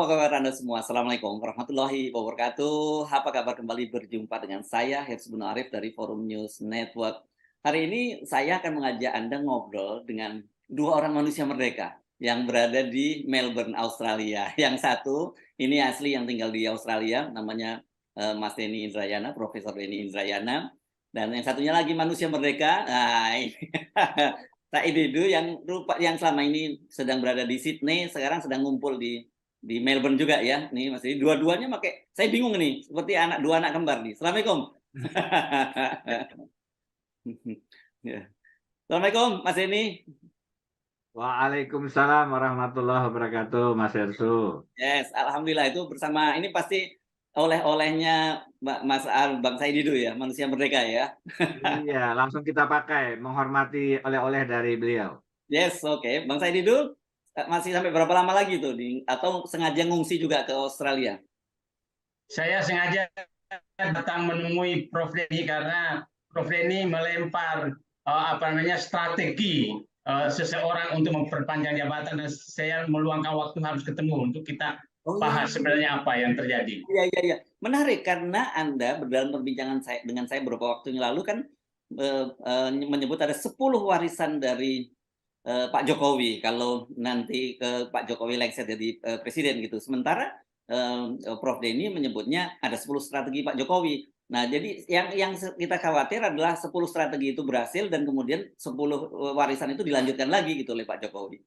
kabar Anda semua? Assalamualaikum warahmatullahi wabarakatuh. Apa kabar, kembali berjumpa dengan saya Hifzul Arif dari Forum News Network. Hari ini saya akan mengajak Anda ngobrol dengan dua orang manusia merdeka yang berada di Melbourne, Australia. Yang satu ini asli yang tinggal di Australia, namanya Mas Denny Indrayana, Profesor Denny Indrayana. Dan yang satunya lagi manusia merdeka. Nah, ini Said Didu yang selama ini sedang berada di Sydney, sekarang sedang ngumpul di Melbourne juga ya. Nih Mas Didi, dua-duanya pakai, saya bingung nih, seperti dua anak kembar nih. Assalamualaikum. Ya. Assalamualaikum Mas Denny. Waalaikumsalam warahmatullahi wabarakatuh, Mas Hersu. Yes, alhamdulillah, itu bersama ini pasti oleh-olehnya Bang Said Didu ya, manusia merdeka ya. Iya, langsung kita pakai, menghormati oleh-oleh dari beliau. Yes, oke. Bang Said Didu masih sampai berapa lama lagi tuh atau sengaja ngungsi juga ke Australia? Saya sengaja datang menemui Prof. Denny karena Prof. Denny melempar strategi seseorang untuk memperpanjang jabatan, dan saya meluangkan waktu harus ketemu untuk kita bahas sebenarnya apa yang terjadi. Iya, iya, iya. Menarik karena Anda dalam perbincangan dengan saya beberapa waktu yang lalu kan menyebut ada 10 warisan dari Pak Jokowi kalau nanti ke Pak Jokowi lengser jadi presiden gitu. Sementara Prof. Denny menyebutnya ada 10 strategi Pak Jokowi. Nah, jadi yang kita khawatir adalah 10 strategi itu berhasil dan kemudian 10 warisan itu dilanjutkan lagi gitu oleh Pak Jokowi.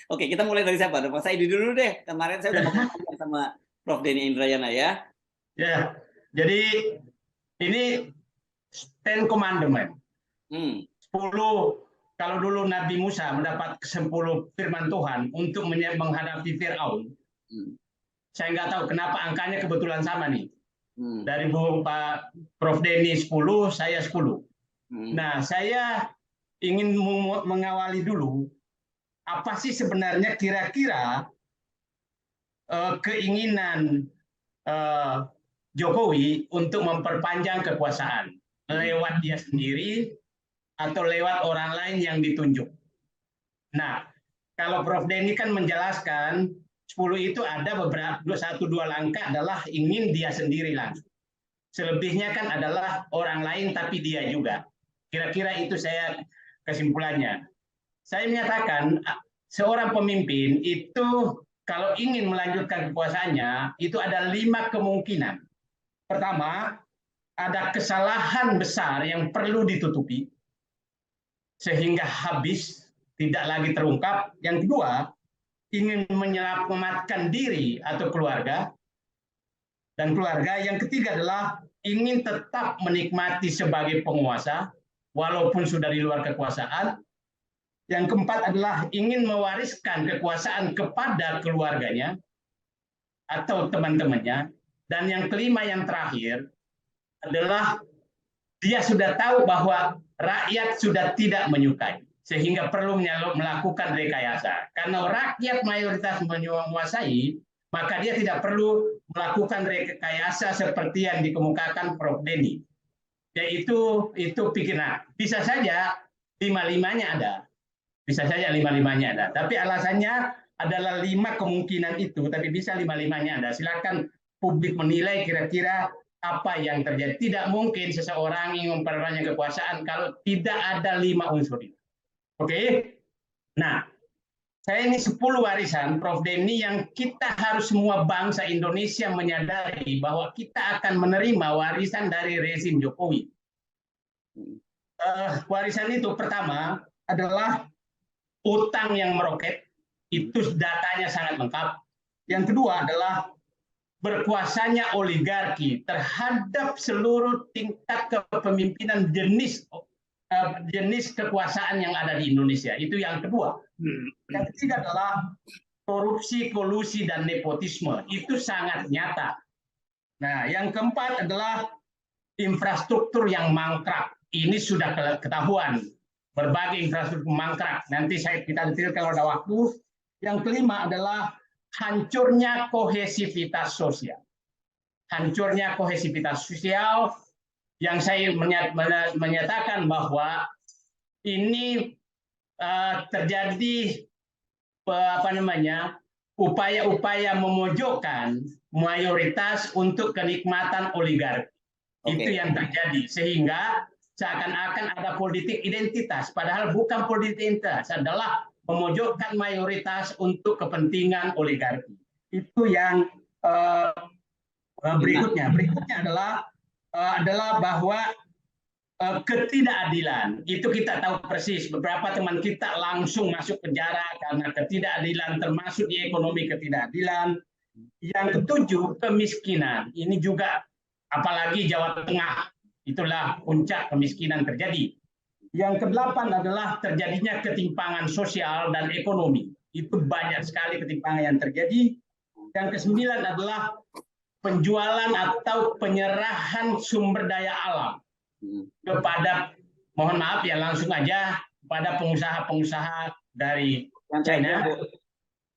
Oke, kita mulai dari siapa? Mas Saidi dulu deh. Kemarin saya udah ngomong sama Prof. Denny Indrayana ya. Ya, jadi ini 10 commandment. 10, kalau dulu Nabi Musa mendapat 10 firman Tuhan untuk menghadapi Fir'aun. Saya nggak tahu kenapa angkanya kebetulan sama nih. Dari Pak Prof. Denny 10, saya 10. Nah, saya ingin mengawali dulu, apa sih sebenarnya kira-kira keinginan Jokowi untuk memperpanjang kekuasaan lewat dia sendiri atau lewat orang lain yang ditunjuk. Nah, kalau Prof. Denny kan menjelaskan 10 itu ada beberapa, 1-2 langkah adalah ingin dia sendiri langsung. Selebihnya kan adalah orang lain tapi dia juga. Kira-kira itu saya kesimpulannya. Saya menyatakan seorang pemimpin itu kalau ingin melanjutkan kekuasaannya itu ada 5 kemungkinan. Pertama, ada kesalahan besar yang perlu ditutupi sehingga habis, tidak lagi terungkap. Yang kedua, ingin menyelamatkan diri atau keluarga dan keluarga. Yang ketiga adalah ingin tetap menikmati sebagai penguasa walaupun sudah di luar kekuasaan. Yang keempat adalah ingin mewariskan kekuasaan kepada keluarganya atau teman-temannya. Dan yang kelima, yang terakhir adalah dia sudah tahu bahwa rakyat sudah tidak menyukai sehingga perlu melakukan rekayasa. Karena rakyat mayoritas menguasai, maka dia tidak perlu melakukan rekayasa seperti yang dikemukakan Prof. Denny. Yaitu pikiran. Bisa saja 5-5-nya ada. Bisa saja 5-5-nya ada. Tapi alasannya adalah 5 kemungkinan itu, tapi bisa 5-5-nya ada. Silakan publik menilai kira-kira apa yang terjadi. Tidak mungkin seseorang ingin memperpanjang kekuasaan kalau tidak ada 5 unsur itu. Oke? Nah, saya ini 10 warisan Prof. Denny yang kita harus semua bangsa Indonesia menyadari bahwa kita akan menerima warisan dari rezim Jokowi. Warisan itu pertama adalah utang yang meroket, itu datanya sangat lengkap. Yang kedua adalah berkuasanya oligarki terhadap seluruh tingkat kepemimpinan jenis kekuasaan yang ada di Indonesia. Itu yang kedua. Yang ketiga adalah korupsi, kolusi, dan nepotisme. Itu sangat nyata. Nah, yang keempat adalah infrastruktur yang mangkrak. Ini sudah ketahuan. Berbagai infrastruktur mangkrak. Nanti kita detail kalau ada waktu. Yang kelima adalah hancurnya kohesivitas sosial. Hancurnya kohesivitas sosial yang saya menyatakan bahwa ini terjadi upaya-upaya memojokkan mayoritas untuk kenikmatan oligarki. Itu yang terjadi, sehingga seakan-akan ada politik identitas, padahal bukan politik identitas, adalah memojokkan mayoritas untuk kepentingan oligarki. Itu yang berikutnya. Berikutnya adalah bahwa ketidakadilan. Itu kita tahu persis. Beberapa teman kita langsung masuk penjara karena ketidakadilan, termasuk di ekonomi ketidakadilan. Yang ketujuh, kemiskinan. Ini juga apalagi Jawa Tengah, itulah puncak kemiskinan terjadi. Yang kedelapan adalah terjadinya ketimpangan sosial dan ekonomi. Itu banyak sekali ketimpangan yang terjadi. Yang kesembilan adalah penjualan atau penyerahan sumber daya alam kepada, mohon maaf ya langsung aja, kepada pengusaha-pengusaha dari China.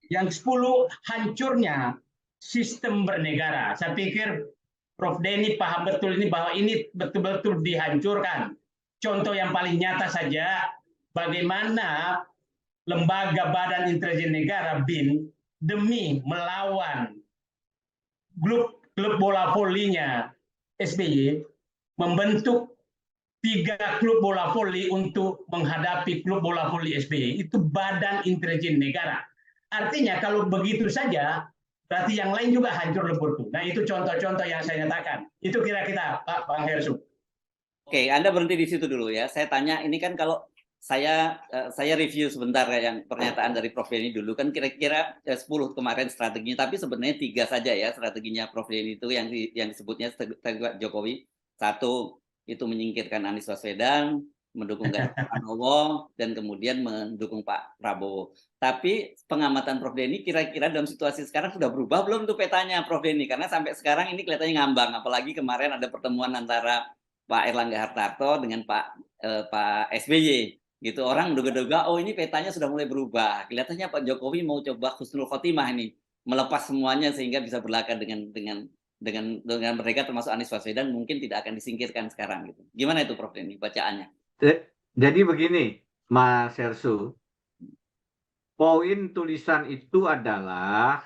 Yang 10, hancurnya sistem bernegara. Saya pikir Prof. Denny paham betul ini, bahwa ini betul-betul dihancurkan. Contoh yang paling nyata saja, bagaimana lembaga Badan Intelijen Negara BIN demi melawan klub bola volinya SBY membentuk 3 klub bola voli untuk menghadapi klub bola voli SBY. Itu Badan Intelijen Negara. Artinya kalau begitu saja, berarti yang lain juga hancur lebur tuh. Nah, itu contoh-contoh yang saya nyatakan. Itu kira-kira, Pak Bang Hersu. Oke, Anda berhenti di situ dulu ya. Saya tanya, ini kan kalau saya review sebentar ya yang pernyataan dari Prof. Denny dulu, kan kira-kira 10 kemarin strateginya, tapi sebenarnya 3 saja ya strateginya Prof. Denny itu yang disebutnya strategi Jokowi. 1, itu menyingkirkan Anies Baswedan, mendukung Ganjar Pranowo, dan kemudian mendukung Pak Prabowo. Tapi pengamatan Prof. Denny kira-kira dalam situasi sekarang sudah berubah belum tuh petanya Prof. Denny? Karena sampai sekarang ini kelihatannya ngambang, apalagi kemarin ada pertemuan antara Pak Erlangga Hartarto dengan Pak SBY. Gitu, orang menduga-duga, oh ini petanya sudah mulai berubah. Kelihatannya Pak Jokowi mau coba husnul khotimah ini, melepas semuanya sehingga bisa berlaga dengan mereka, termasuk Anies Baswedan, mungkin tidak akan disingkirkan sekarang gitu. Gimana itu Prof. Denny bacaannya? Jadi begini, Mas Hersu, poin tulisan itu adalah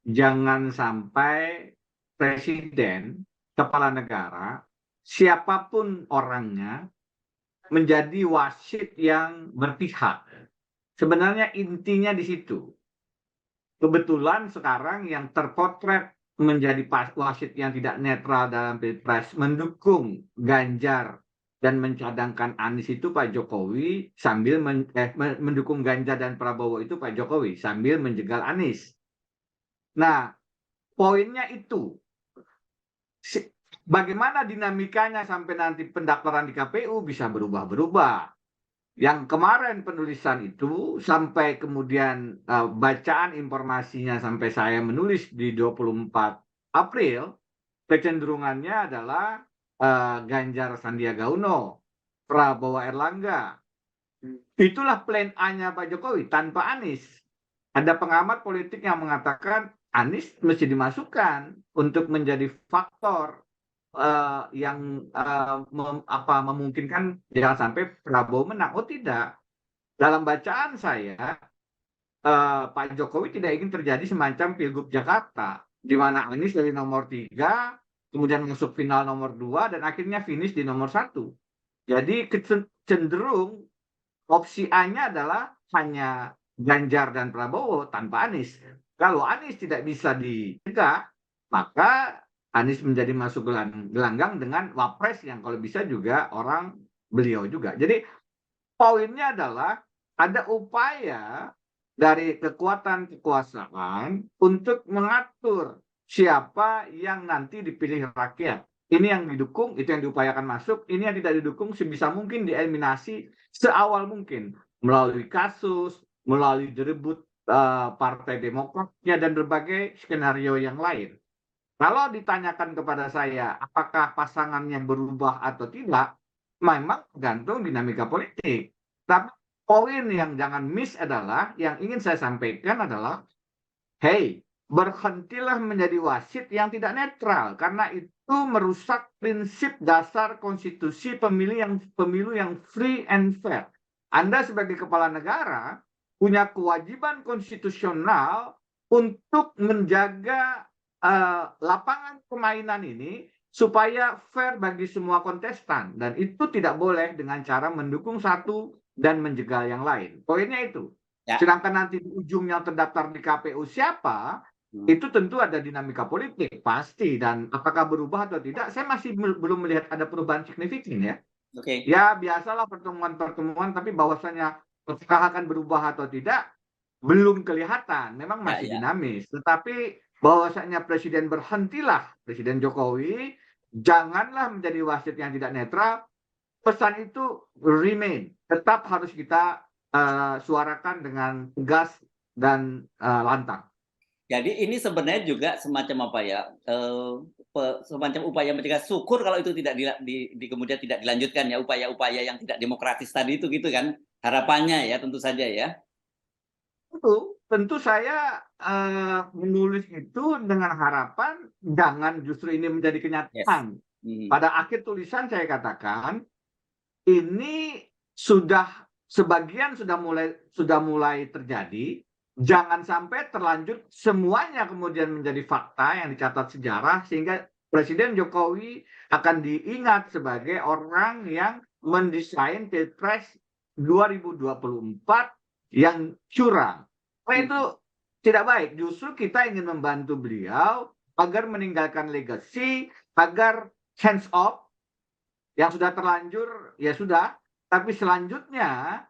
jangan sampai presiden, kepala negara, siapapun orangnya, menjadi wasit yang berpihak. Sebenarnya intinya di situ. Kebetulan sekarang yang terpotret menjadi wasit yang tidak netral dalam Pilpres, mendukung Ganjar dan mencadangkan Anies itu Pak Jokowi, sambil mendukung Ganjar dan Prabowo itu Pak Jokowi sambil menjegal Anies. Nah, poinnya itu. Bagaimana dinamikanya sampai nanti pendaftaran di KPU bisa berubah-berubah. Yang kemarin penulisan itu sampai kemudian bacaan informasinya sampai saya menulis di 24 April, kecenderungannya adalah Ganjar Sandiaga Uno, Prabowo Erlangga. Itulah plan A-nya Pak Jokowi tanpa Anies. Ada pengamat politik yang mengatakan Anies mesti dimasukkan untuk menjadi faktor yang memungkinkan jangan sampai Prabowo menang. Oh tidak, dalam bacaan saya Pak Jokowi tidak ingin terjadi semacam Pilgub Jakarta, di mana Anies dari nomor 3, kemudian masuk final nomor 2, dan akhirnya finish di nomor 1. Jadi cenderung opsi A-nya adalah hanya Ganjar dan Prabowo tanpa Anies. Kalau Anies tidak bisa dicegah, maka Anies menjadi masuk gelanggang dengan wapres yang kalau bisa juga orang beliau juga. Jadi poinnya adalah ada upaya dari kekuatan kekuasaan untuk mengatur siapa yang nanti dipilih rakyat. Ini yang didukung, itu yang diupayakan masuk. Ini yang tidak didukung sebisa mungkin dieliminasi seawal mungkin melalui kasus, melalui direbut Partai Demokratnya dan berbagai skenario yang lain. Kalau ditanyakan kepada saya, apakah pasangannya berubah atau tidak, memang tergantung dinamika politik. Tapi poin yang jangan miss adalah, yang ingin saya sampaikan adalah, hey, berhentilah menjadi wasit yang tidak netral, karena itu merusak prinsip dasar konstitusi pemilu yang free and fair. Anda sebagai kepala negara punya kewajiban konstitusional untuk menjaga lapangan permainan ini supaya fair bagi semua kontestan, dan itu tidak boleh dengan cara mendukung satu dan menjegal yang lain. Poinnya itu. Ya. Sedangkan nanti di ujung yang terdaftar di KPU siapa, itu tentu ada dinamika politik pasti, dan apakah berubah atau tidak, saya masih belum melihat ada perubahan signifikan ya. Oke. Ya biasalah pertemuan-pertemuan, tapi bahwasanya apakah akan berubah atau tidak belum kelihatan, memang masih Ya. dinamis. Tetapi bahwasanya Presiden berhentilah, Presiden Jokowi, janganlah menjadi wasit yang tidak netral. Pesan itu remain, tetap harus kita suarakan dengan tegas dan lantang. Jadi ini sebenarnya juga semacam apa ya, semacam upaya mencegah, syukur kalau itu tidak kemudian tidak dilanjutkan ya, upaya-upaya yang tidak demokratis tadi itu gitu kan, harapannya ya tentu saja ya. Tentu saya menulis itu dengan harapan jangan justru ini menjadi Yes. kenyataan. Pada akhir tulisan saya katakan ini sebagian sudah mulai terjadi. Jangan sampai terlanjur semuanya kemudian menjadi fakta yang dicatat sejarah sehingga Presiden Jokowi akan diingat sebagai orang yang mendesain Pilpres 2024 yang curang. Itu tidak baik. Justru kita ingin membantu beliau agar meninggalkan legacy, agar hands off, yang sudah terlanjur ya sudah, tapi selanjutnya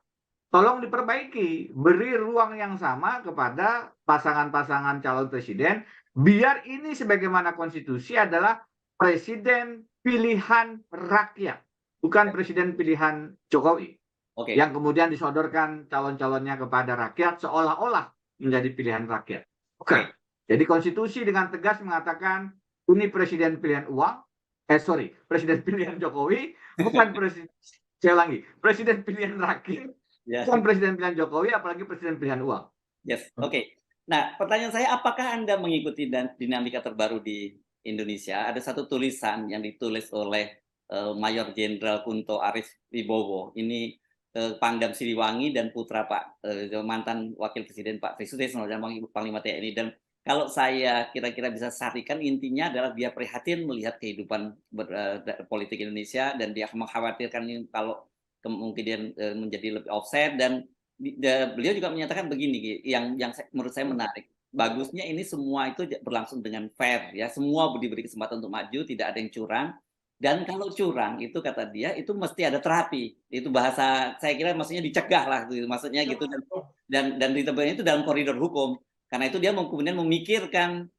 tolong diperbaiki, beri ruang yang sama kepada pasangan-pasangan calon presiden, biar ini sebagaimana konstitusi adalah presiden pilihan rakyat, bukan presiden pilihan Jokowi. Oke. Yang kemudian disodorkan calon-calonnya kepada rakyat seolah-olah menjadi pilihan rakyat. Oke. Jadi konstitusi dengan tegas mengatakan ini presiden pilihan uang, presiden pilihan Jokowi, bukan presiden, saya ulangi, presiden pilihan rakyat, bukan presiden pilihan Jokowi, apalagi presiden pilihan uang. Yes, oke. Nah, pertanyaan saya, apakah Anda mengikuti dinamika terbaru di Indonesia? Ada satu tulisan yang ditulis oleh Mayor Jenderal Kunto Aris Wibowo. Ini Pangdam Siliwangi dan putra Pak mantan Wakil Presiden Pak Trisutrisno dan Panglima TNI. Dan kalau saya kira-kira bisa sarikan, intinya adalah dia prihatin melihat kehidupan politik Indonesia dan dia mengkhawatirkan kalau kemungkinan menjadi lebih offset, dan beliau juga menyatakan begini yang menurut saya menarik. Bagusnya ini semua itu berlangsung dengan fair ya, semua diberi kesempatan untuk maju, tidak ada yang curang. Dan kalau curang itu kata dia itu mesti ada terapi. Itu bahasa saya kira maksudnya dicegah lah maksudnya gitu, dan ditebaknya itu dalam koridor hukum. Karena itu dia kemudian memikirkan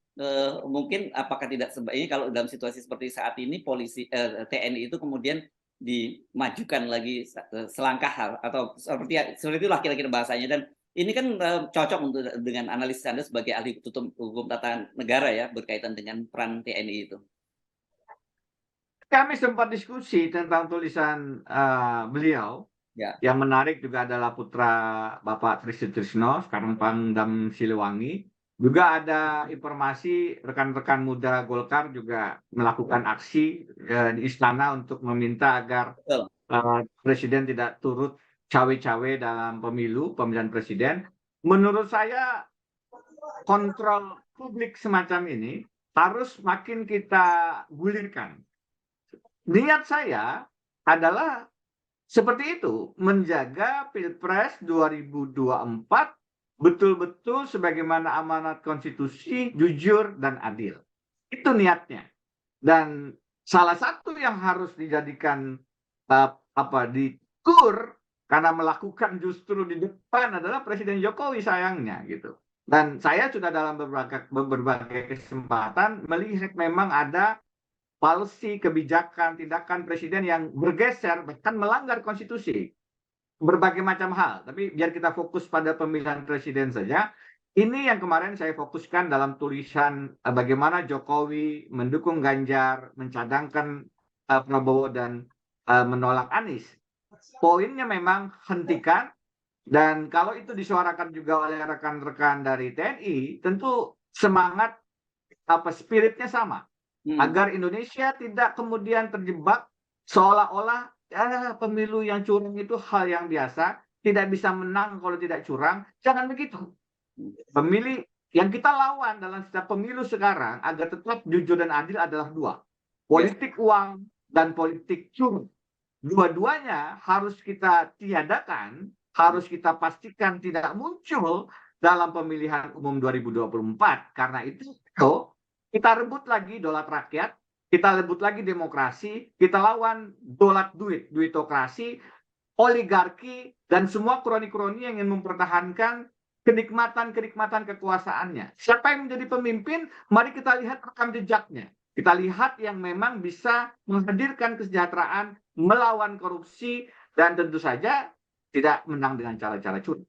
mungkin apakah tidak sebaiknya kalau dalam situasi seperti saat ini polisi TNI itu kemudian dimajukan lagi selangkah hal atau seperti itulah kira-kira bahasanya. Dan ini kan cocok untuk dengan analisis Anda sebagai ahli hukum tata negara ya berkaitan dengan peran TNI itu. Kami sempat diskusi tentang tulisan beliau. Ya. Yang menarik juga adalah putra Bapak Trisutrisno, sekarang Pangdam Siliwangi. Juga ada informasi rekan-rekan muda Golkar juga melakukan aksi di istana untuk meminta agar presiden tidak turut cawe-cawe dalam pemilihan presiden. Menurut saya kontrol publik semacam ini harus makin kita gulirkan. Niat saya adalah seperti itu, menjaga Pilpres 2024 betul-betul sebagaimana amanat konstitusi, jujur dan adil. Itu niatnya. Dan salah satu yang harus dijadikan dikur karena melakukan justru di depan adalah Presiden Jokowi sayangnya gitu. Dan saya sudah dalam berbagai kesempatan melihat memang ada policy, kebijakan, tindakan presiden yang bergeser, bahkan melanggar konstitusi. Berbagai macam hal. Tapi biar kita fokus pada pemilihan presiden saja. Ini yang kemarin saya fokuskan dalam tulisan bagaimana Jokowi mendukung Ganjar, mencadangkan Prabowo, dan menolak Anies. Poinnya memang hentikan, dan kalau itu disuarakan juga oleh rekan-rekan dari TNI, tentu semangat spiritnya sama. Agar Indonesia tidak kemudian terjebak seolah-olah pemilu yang curang itu hal yang biasa, tidak bisa menang kalau tidak curang. Jangan begitu. Pemilih yang kita lawan dalam setiap pemilu sekarang agar tetap jujur dan adil adalah dua. Politik uang dan politik curang. Dua-duanya harus kita tiadakan, harus kita pastikan tidak muncul dalam pemilihan umum 2024. Karena itu kita rebut lagi dolat rakyat, kita rebut lagi demokrasi, kita lawan dolat duit, duitokrasi, oligarki, dan semua kroni-kroni yang ingin mempertahankan kenikmatan-kenikmatan kekuasaannya. Siapa yang menjadi pemimpin, mari kita lihat rekam jejaknya. Kita lihat yang memang bisa menghadirkan kesejahteraan, melawan korupsi, dan tentu saja tidak menang dengan cara-cara curang.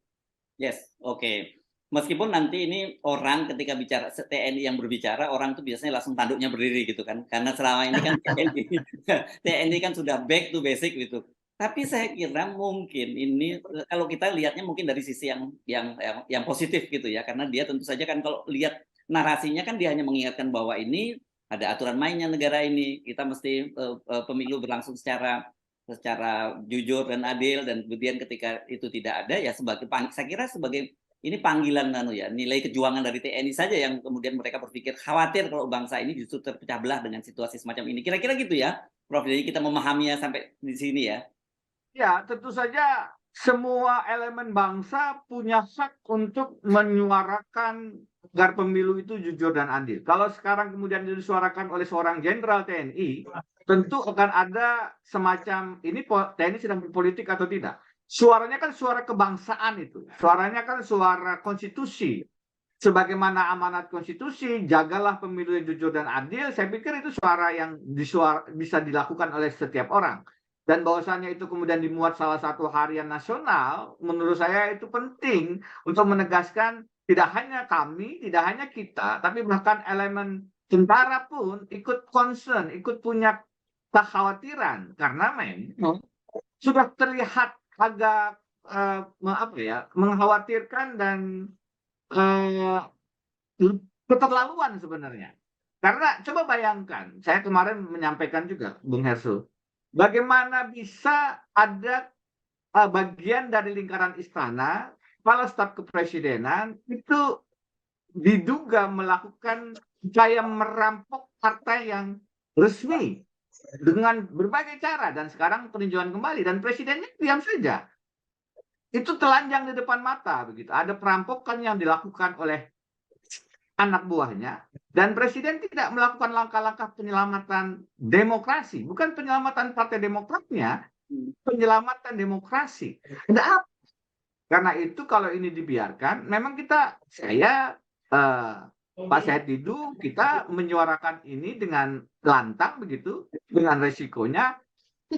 Yes, oke. Meskipun nanti ini orang ketika bicara TNI yang berbicara, orang tuh biasanya langsung tanduknya berdiri gitu kan. Karena selama ini kan TNI kan sudah back to basic gitu. Tapi saya kira mungkin ini kalau kita lihatnya mungkin dari sisi yang positif gitu ya. Karena dia tentu saja kan kalau lihat narasinya kan dia hanya mengingatkan bahwa ini ada aturan mainnya negara ini. Kita mesti pemilu berlangsung secara jujur dan adil, dan kemudian ketika itu tidak ada ya saya kira sebagai ini panggilan nilai kejuangan dari TNI saja yang kemudian mereka berpikir khawatir kalau bangsa ini justru terpecah belah dengan situasi semacam ini. Kira-kira gitu ya, Prof. Jadi kita memahaminya sampai di sini ya. Ya, tentu saja semua elemen bangsa punya hak untuk menyuarakan agar pemilu itu jujur dan adil. Kalau sekarang kemudian disuarakan oleh seorang jenderal TNI, tentu akan ada semacam ini TNI sedang berpolitik atau tidak. Suaranya kan suara kebangsaan itu. Suaranya kan suara konstitusi. Sebagaimana amanat konstitusi, jagalah pemilu yang jujur dan adil. Saya pikir itu suara yang bisa dilakukan oleh setiap orang. Dan bahwasannya itu kemudian dimuat salah satu harian nasional, menurut saya itu penting untuk menegaskan tidak hanya kami, tidak hanya kita, tapi bahkan elemen tentara pun ikut concern, ikut punya kekhawatiran. Karena memang sudah terlihat agak mengkhawatirkan dan keterlaluan sebenarnya. Karena coba bayangkan, saya kemarin menyampaikan juga, Bung Hersu, bagaimana bisa ada bagian dari lingkaran istana, kepala staf kepresidenan itu diduga melakukan upaya merampok partai yang resmi dengan berbagai cara, dan sekarang peninjauan kembali, dan presidennya diam saja. Itu telanjang di depan mata begitu. Ada perampokan yang dilakukan oleh anak buahnya, dan presiden tidak melakukan langkah-langkah penyelamatan demokrasi, bukan penyelamatan partai demokratnya, penyelamatan demokrasi. Ada apa? Karena itu kalau ini dibiarkan, memang saya Pak Said Didu, kita menyuarakan ini dengan lantang begitu, dengan resikonya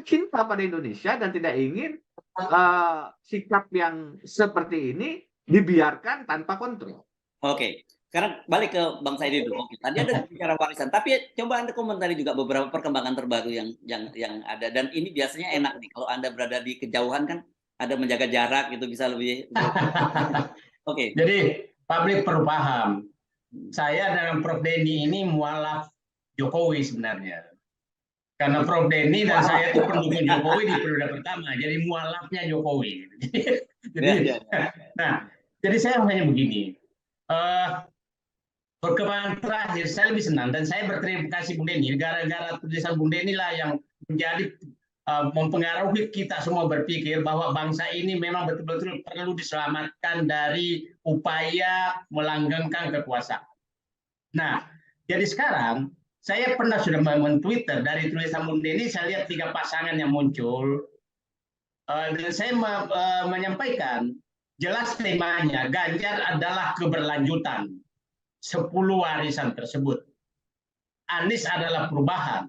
cinta pada Indonesia dan tidak ingin sikap yang seperti ini dibiarkan tanpa kontrol. Oke, sekarang balik ke Bang Said dulu. Oke, tadi ada bicara warisan, tapi coba Anda komentari juga beberapa perkembangan terbaru yang ada, dan ini biasanya enak nih kalau Anda berada di kejauhan kan ada menjaga jarak gitu, bisa lebih. Oke. Jadi publik perlu paham, saya dengan Prof. Denny ini mualaf Jokowi sebenarnya. Karena Prof. Denny dan saya itu pendukung Jokowi di periode pertama, jadi mualafnya Jokowi. Jadi saya hanya begini, perkembangan terakhir saya lebih senang, dan saya berterima kasih Bung Denny, gara-gara tulisan Bung Denny lah yang menjadi mempengaruhi kita semua berpikir bahwa bangsa ini memang betul-betul perlu diselamatkan dari upaya melanggengkan kekuasaan. Nah, jadi sekarang saya pernah sudah men-Twitter dari tulisan Bung Denny, saya lihat 3 pasangan yang muncul, dan saya menyampaikan jelas temanya, Ganjar adalah keberlanjutan 10 warisan tersebut. Anies adalah perubahan.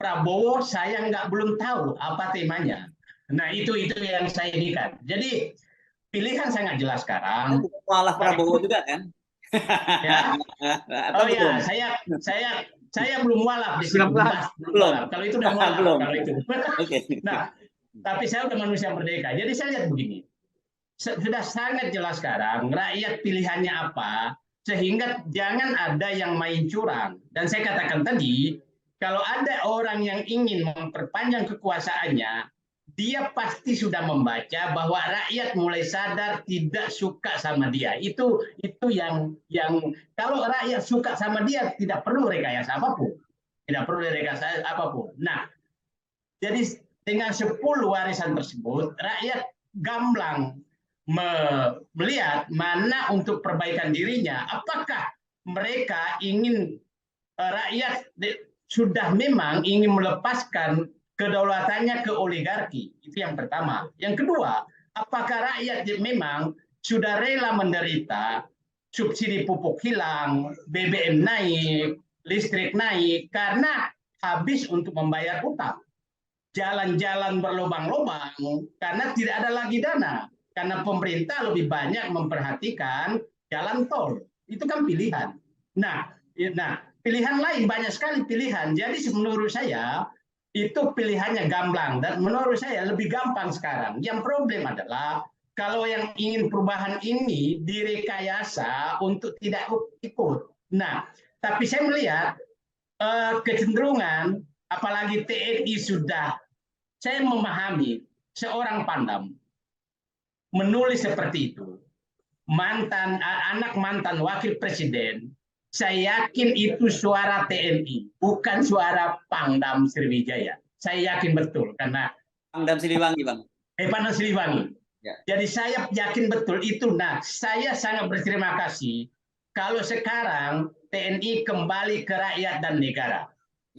Prabowo saya belum tahu apa temanya. Nah itu yang saya inikan. Jadi pilihan sangat jelas sekarang. Malah Prabowo juga kan? Ya. Oh ya, saya belum mualaf di sini. Belum. Kalau itu udah mualaf. Belum. Kalau itu. Okay. Nah, tapi saya udah manusia merdeka. Jadi saya lihat begini. Sudah sangat jelas sekarang rakyat pilihannya apa, sehingga jangan ada yang main curang. Dan saya katakan tadi, kalau ada orang yang ingin memperpanjang kekuasaannya, dia pasti sudah membaca bahwa rakyat mulai sadar tidak suka sama dia. Itu yang kalau rakyat suka sama dia tidak perlu rekayasa apapun. Tidak perlu rekayasa apapun. Nah, jadi dengan 10 warisan tersebut, rakyat gamblang melihat mana untuk perbaikan dirinya. Apakah mereka ingin rakyat sudah memang ingin melepaskan kedaulatannya ke oligarki. Itu yang pertama. Yang kedua, apakah rakyat memang sudah rela menderita subsidi pupuk hilang, BBM naik, listrik naik, karena habis untuk membayar utang. Jalan-jalan berlubang-lubang karena tidak ada lagi dana. Karena pemerintah lebih banyak memperhatikan jalan tol. Itu kan pilihan. Nah, pilihan lain banyak sekali pilihan. Jadi menurut saya itu pilihannya gamblang dan menurut saya lebih gampang sekarang. Yang problem adalah kalau yang ingin perubahan ini direkayasa untuk tidak ikut. Nah, tapi saya melihat kecenderungan apalagi TNI sudah, saya memahami seorang Pangdam menulis seperti itu. Anak mantan wakil presiden, saya yakin itu suara TNI, bukan suara Pangdam Sriwijaya. Saya yakin betul karena Pangdam Siliwangi, Bang. Pangdam Siliwangi. Ya. Jadi saya yakin betul itu. Nah, saya sangat berterima kasih kalau sekarang TNI kembali ke rakyat dan negara.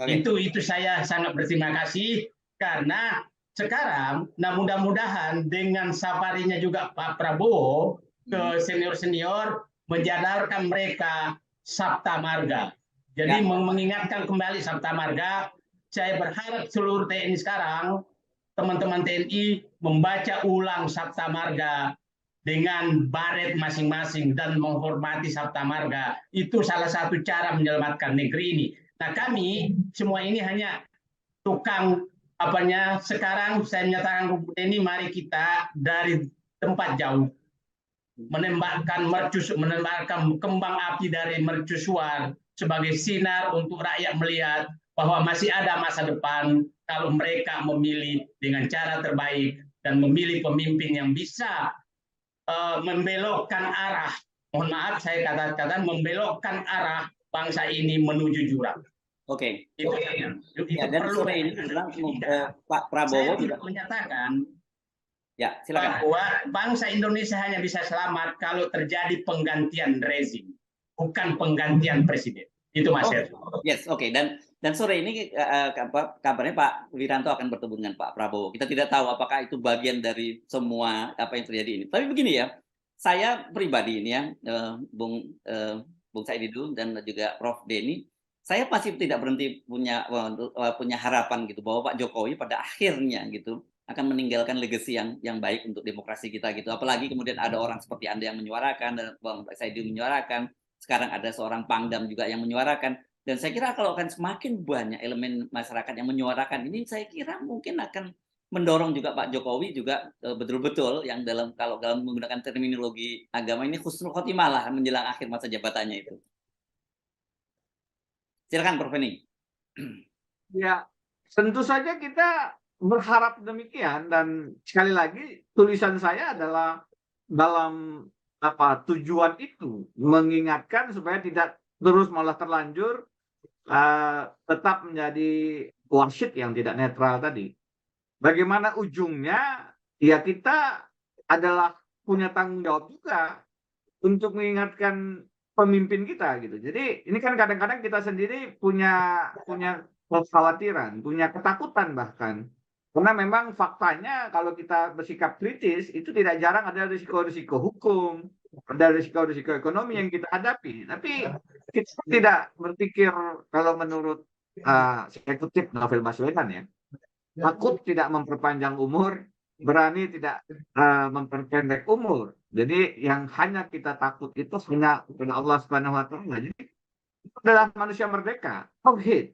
Itu saya sangat berterima kasih karena sekarang, nah mudah-mudahan dengan safarinya juga Pak Prabowo ke senior-senior menjadarkan mereka Sabta Marga. Jadi mengingatkan kembali Sabta Marga. Saya berharap seluruh TNI sekarang, teman-teman TNI membaca ulang Sabta Marga dengan baret masing-masing dan menghormati Sabta Marga. Itu salah satu cara menyelamatkan negeri ini. Nah, kami semua ini hanya tukang sekarang saya menyatakan ini mari kita dari tempat jauh menembakkan kembang api dari mercusuar sebagai sinar untuk rakyat melihat bahwa masih ada masa depan kalau mereka memilih dengan cara terbaik dan memilih pemimpin yang bisa membelokkan arah, mohon maaf saya katakan membelokkan arah bangsa ini menuju jurang. Oke. Itu ya, dan perlu. sore ini Pak Prabowo juga menyatakan ya, silakan. bahwa bangsa Indonesia hanya bisa selamat kalau terjadi penggantian rezim, bukan penggantian presiden. Itu Mas Yes, oke. Dan sore ini kabarnya Pak Wiranto akan bertemu dengan Pak Prabowo. Kita tidak tahu apakah itu bagian dari semua apa yang terjadi ini. Tapi begini ya, saya pribadi ini ya, Bung Saididul dan juga Prof Denny, saya pasti tidak berhenti punya harapan gitu bahwa Pak Jokowi pada akhirnya gitu akan meninggalkan legacy yang baik untuk demokrasi kita gitu. Apalagi kemudian ada orang seperti Anda yang menyuarakan dan Bang Saididul menyuarakan. Sekarang ada seorang Pangdam juga yang menyuarakan. Dan saya kira kalau akan semakin banyak elemen masyarakat yang menyuarakan ini, saya kira mungkin akan mendorong juga Pak Jokowi juga betul-betul yang kalau dalam menggunakan terminologi agama ini husnul khotimah lah menjelang akhir masa jabatannya itu. Silakan Prof. Eni. Ya, tentu saja kita berharap demikian dan sekali lagi tulisan saya adalah dalam tujuan itu mengingatkan supaya tidak terus malah terlanjur tetap menjadi wasit yang tidak netral tadi. Bagaimana ujungnya? Ya kita adalah punya tanggung jawab juga untuk mengingatkan pemimpin kita gitu. Jadi ini kan kadang-kadang kita sendiri punya kekhawatiran, punya ketakutan bahkan. Karena memang faktanya kalau kita bersikap kritis itu tidak jarang ada risiko-risiko hukum, ada risiko-risiko ekonomi yang kita hadapi. Tapi kita tidak berpikir kalau menurut saya kutip Novel Baswedan ya, takut tidak memperpanjang umur, berani tidak memperpendek umur. Jadi yang hanya kita takut itu hanya kepada Allah Subhanahu wa taala. Jadi itu adalah manusia merdeka, tauhid.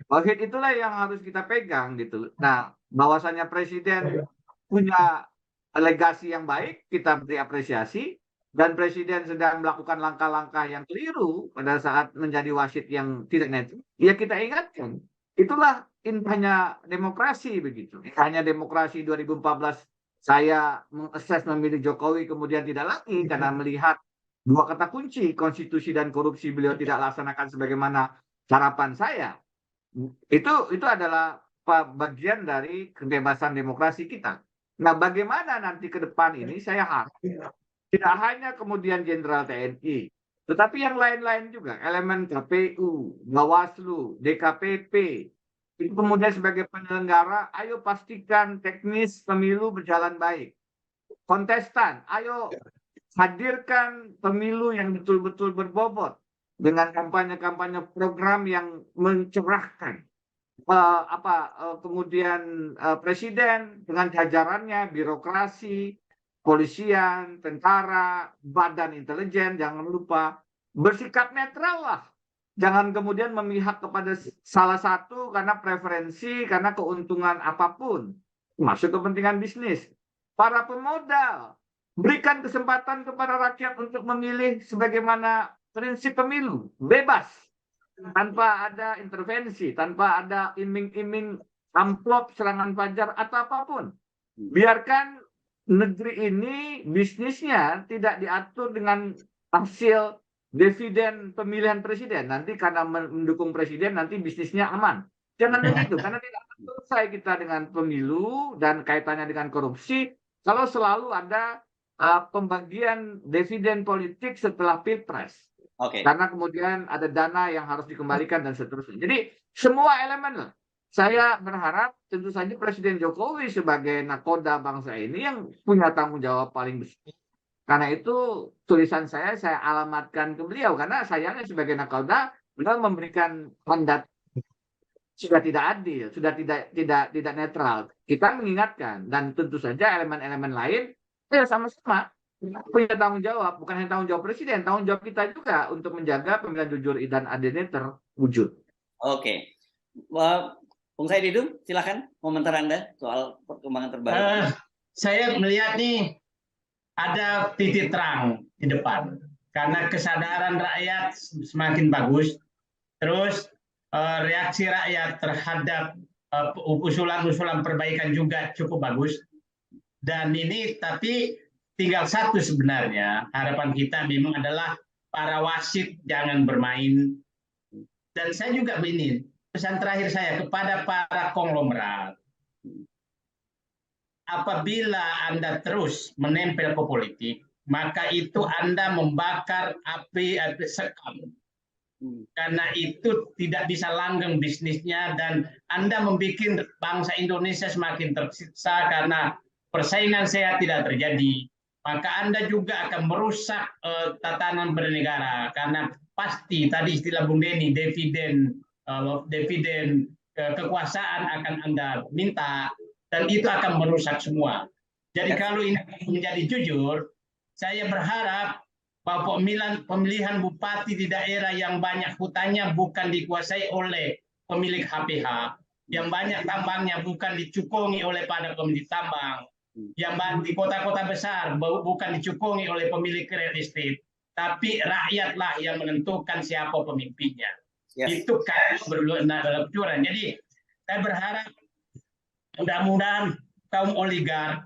Tauhid itulah yang harus kita pegang gitu. Nah, bahwasanya presiden punya legasi yang baik, kita beri apresiasi, dan presiden sedang melakukan langkah-langkah yang keliru pada saat menjadi wasit yang tidak netral, ya kita ingatkan. Itulah indahnya demokrasi begitu. Hanya demokrasi 2014 saya mengakses memilih Jokowi kemudian tidak lagi karena melihat dua kata kunci konstitusi dan korupsi beliau tidak laksanakan sebagaimana harapan saya. Itu adalah bagian dari kebebasan demokrasi kita. Nah, bagaimana nanti ke depan ini saya harap tidak hanya kemudian Jenderal TNI, tetapi yang lain-lain juga, elemen KPU, Bawaslu, DKPP, itu kemudian sebagai penyelenggara, ayo pastikan teknis pemilu berjalan baik. Kontestan, ayo hadirkan pemilu yang betul-betul berbobot dengan kampanye-kampanye program yang mencerahkan. Kemudian presiden dengan jajarannya, birokrasi, polisian, tentara, badan intelijen, jangan lupa bersikap netral lah. Jangan kemudian memihak kepada salah satu karena preferensi, karena keuntungan apapun, masuk kepentingan bisnis. Para pemodal, berikan kesempatan kepada rakyat untuk memilih sebagaimana prinsip pemilu, bebas, tanpa ada intervensi, tanpa ada iming-iming amplop serangan fajar atau apapun. Biarkan negeri ini bisnisnya tidak diatur dengan hasil dividen pemilihan presiden. Nanti karena mendukung presiden nanti bisnisnya aman. Jangan begitu, karena tidak selesai kita dengan pemilu dan kaitannya dengan korupsi kalau selalu ada pembagian dividen politik setelah pilpres. Karena kemudian ada dana yang harus dikembalikan dan seterusnya. Jadi semua elemen lah. Saya berharap tentu saja Presiden Jokowi sebagai nakoda bangsa ini yang punya tanggung jawab paling besar. Karena itu tulisan saya alamatkan ke beliau karena sayangnya sebagai nakoda beliau memberikan mandat sudah tidak adil, sudah tidak netral. Kita mengingatkan dan tentu saja elemen-elemen lain ya sama-sama punya tanggung jawab, bukan hanya tanggung jawab presiden, tanggung jawab kita juga untuk menjaga pemilihan jujur dan adilnya terwujud. Oke. Bung Said Didu, silakan komentar Anda soal perkembangan terbaru. Saya melihat nih ada titik terang di depan karena kesadaran rakyat semakin bagus, terus reaksi rakyat terhadap usulan-usulan perbaikan juga cukup bagus, dan ini tapi tinggal satu sebenarnya harapan kita memang adalah para wasit jangan bermain. Dan saya juga begini, pesan terakhir saya kepada para konglomerat, apabila Anda terus menempel ke politik, maka itu Anda membakar api sekam. Karena itu tidak bisa langgeng bisnisnya dan Anda membuat bangsa Indonesia semakin tersiksa karena persaingan sehat tidak terjadi. Maka Anda juga akan merusak tatanan bernegara karena pasti tadi istilah Bung Denny dividen kekuasaan akan Anda minta dan itu akan merusak semua. Jadi kalau ini menjadi jujur, saya berharap bahwa pemilihan bupati di daerah yang banyak hutannya bukan dikuasai oleh pemilik HPH, yang banyak tambangnya bukan dicukungi oleh para pemilik tambang, yang di kota-kota besar bukan dicukungi oleh pemilik real estate, tapi rakyatlah yang menentukan siapa pemimpinnya. Yes. Itu kan berlucuran. Jadi saya berharap mudah-mudahan kaum oligark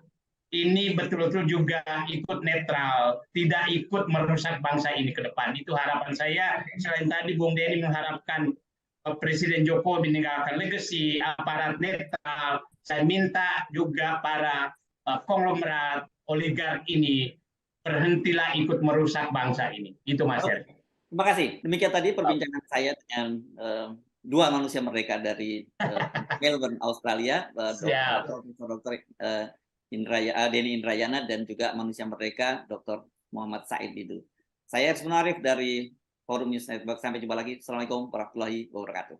ini betul-betul juga ikut netral, tidak ikut merusak bangsa ini ke depan. Itu harapan saya. Selain tadi Bung Denny mengharapkan Presiden Jokowi meninggalkan legacy, aparat netral, saya minta juga para konglomerat oligark ini berhentilah ikut merusak bangsa ini. Itu Mas Herdi. Terima kasih. Demikian tadi perbincangan saya dengan dua manusia merdeka dari Melbourne, Australia, Dr. Denny Indrayana dan juga manusia merdeka Dr. Muhammad Said Didu. Saya Hersbun Arif dari Forum News Network. Sampai jumpa lagi. Assalamualaikum warahmatullahi wabarakatuh.